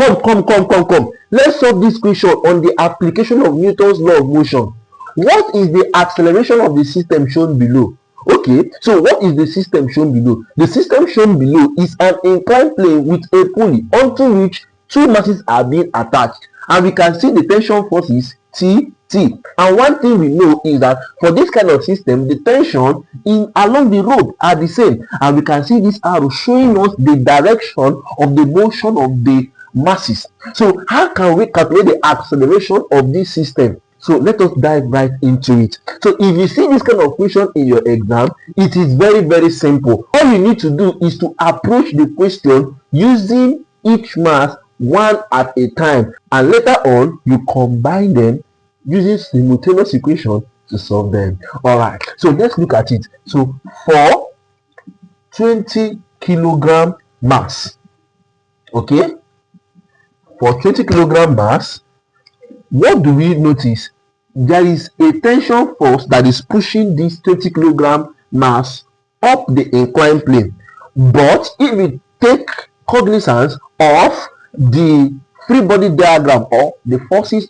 Come. Let's solve this question on the application of Newton's law of motion. What is the acceleration of the system shown below? Okay, so what is the system shown below? The system shown below is an inclined plane with a pulley onto which two masses are being attached, and we can see the tension forces T. And one thing we know is that for this kind of system, the tension along the road are the same, and we can see this arrow showing us the direction of the motion of the masses. So how can we calculate the acceleration of this system? So let us dive right into it. So if you see this kind of question in your exam, it is very simple. All you need to do is to approach the question using each mass one at a time, and later on you combine them using simultaneous equation to solve them. All right, so let's look at it. So for 20 kilogram mass, okay, for 20 kilogram mass, what do we notice? There is a tension force that is pushing this 20 kilogram mass up the inclined plane. But if we take cognizance of the free body diagram, or the forces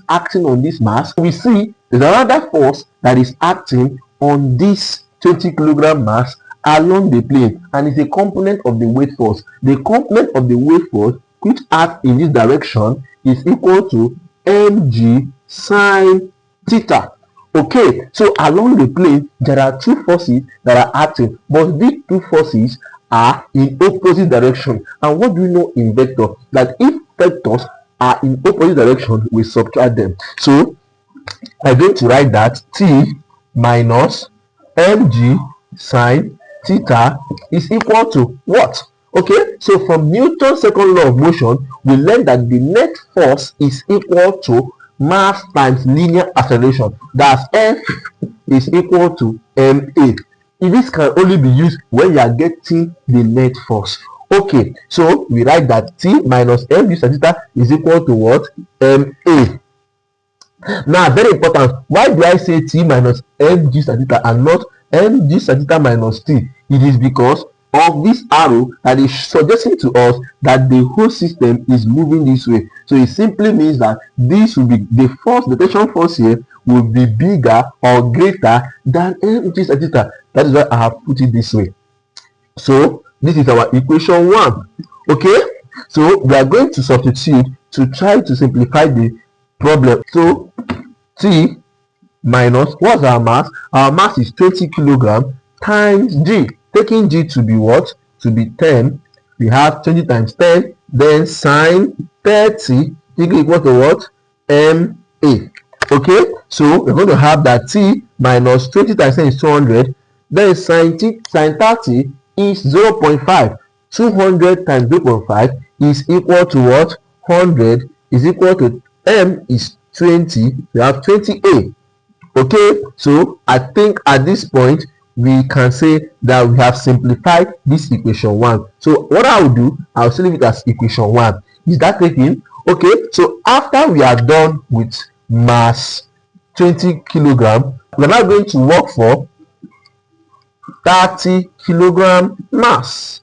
acting on this mass, we see there's another force that is acting on this 20 kilogram mass along the plane, and it's a component of the weight force. The component of the weight force which acts in this direction is equal to mg sine theta. Okay, so along the plane there are two forces that are acting, but these two forces are in opposite direction. And what do we know in vector? That if vectors are in opposite direction, we subtract them. So I'm going to write that T minus mg sine theta is equal to what? Okay, so from Newton's second law of motion, we learned that the net force is equal to mass times linear acceleration. That's F is equal to ma. This can only be used when you are getting the net force. Okay, so we write that T minus mg sine theta is equal to what? Ma. Now, very important, why do I say T minus mg sine theta and not mg sine theta minus T? It is because of this arrow that is suggesting to us that the whole system is moving this way. So it simply means that this will be the force, the tension force here will be bigger or greater than mg sine theta. That is why I have put it this way. So this is our equation 1. Okay, so we are going to substitute to try to simplify the problem. So T minus, what's our mass? Our mass is 20 kilogram times G. Taking G to be what? To be 10. We have 20 times 10, then sine 30 equal to what? Ma. Okay, so we're going to have that T minus 20 times 10 is 200. Then sine 30 is 0.5. 200 times 0.5 is equal to what? 100 is equal to M is 20. We have 20A. Okay, so I think at this point we can say that we have simplified this equation 1. So what I will do, I'll still leave it as equation 1. Is that taken? Okay, so after we are done with mass 20 kilogram, we're now going to work for 30 kilogram mass.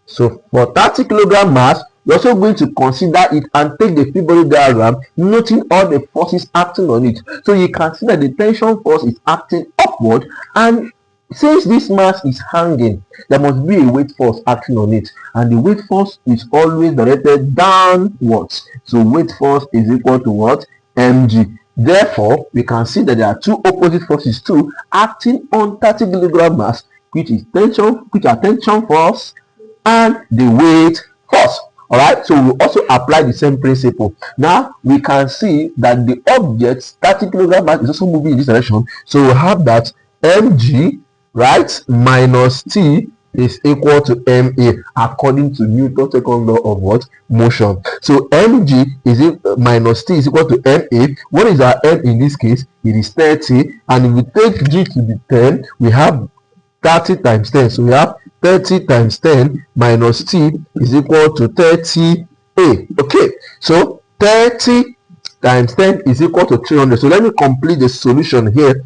So for 30 kilogram mass, we're also going to consider it and take the free body diagram, noting all the forces acting on it. So you can see that the tension force is acting upward, and since this mass is hanging, there must be a weight force acting on it, and the weight force is always directed downwards. So weight force is equal to what? Mg. Therefore, we can see that there are two opposite forces too acting on 30 kilogram mass, which are tension force and the weight force. All right, so we also apply the same principle. Now we can see that the object 30 kilogram mass is also moving in this direction. So we have that mg, right, minus t is equal to ma according to Newton's second law of what? Motion. So mg is minus t is equal to ma. What is our m in this case? It is 30, and if we take g to be 10, we have 30 times 10. So we have 30 times 10 minus t is equal to 30a. Okay, so 30 times 10 is equal to 300. So let me complete the solution here.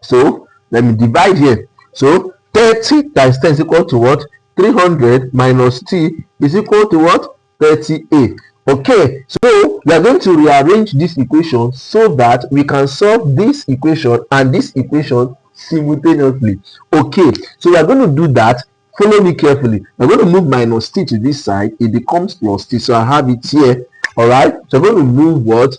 So let me divide here. So 30 times 10 is equal to what? 300 minus t is equal to what? 30a. Okay, so we are going to rearrange this equation so that we can solve this equation and this equation simultaneously. Okay, so we are going to do that. Follow me carefully. We're going to move minus t to this side. It becomes plus t. So I have it here. All right. So I'm going to move what?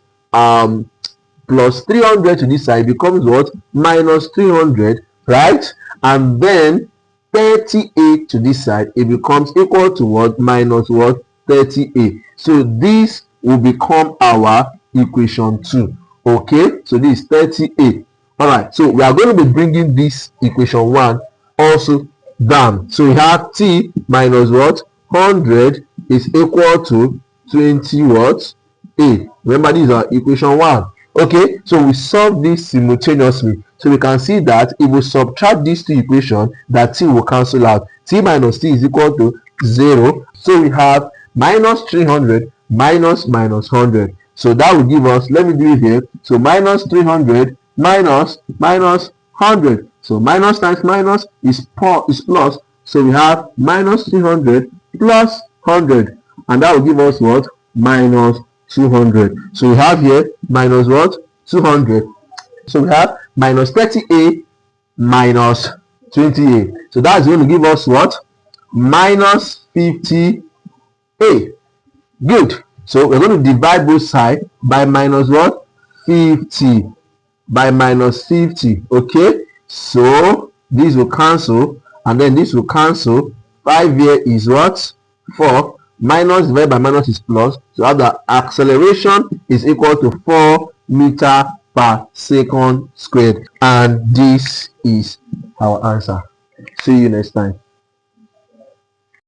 Plus 300 to this side becomes what? Minus 300, right? And then 38 to this side, it becomes equal to what? Minus what? 38. So this will become our equation 2. Okay, so this is 38. All right, so we are going to be bringing this equation 1 also down. So we have t minus what? 100 is equal to 20 what? A. Remember, this is our equation 1. Okay, so we solve this simultaneously. So we can see that if we subtract these two equations, that t will cancel out. T minus t is equal to 0. So we have minus 300 minus 100. So that will give us, let me do it here. So minus 300 minus 100. So minus times minus is plus. So we have minus 300 plus 100. And that will give us what? Minus 200. So we have here minus what? 200. So we have minus 30a minus 20a. So that's going to give us what? Minus 50a. Good. So we're going to divide both sides by minus what? 50. By minus 50. Okay. So this will cancel. And then this will cancel. 5 here is what? 4. Minus divided by minus is plus. So the acceleration is equal to 4 meter per second squared. And this is our answer. See you next time.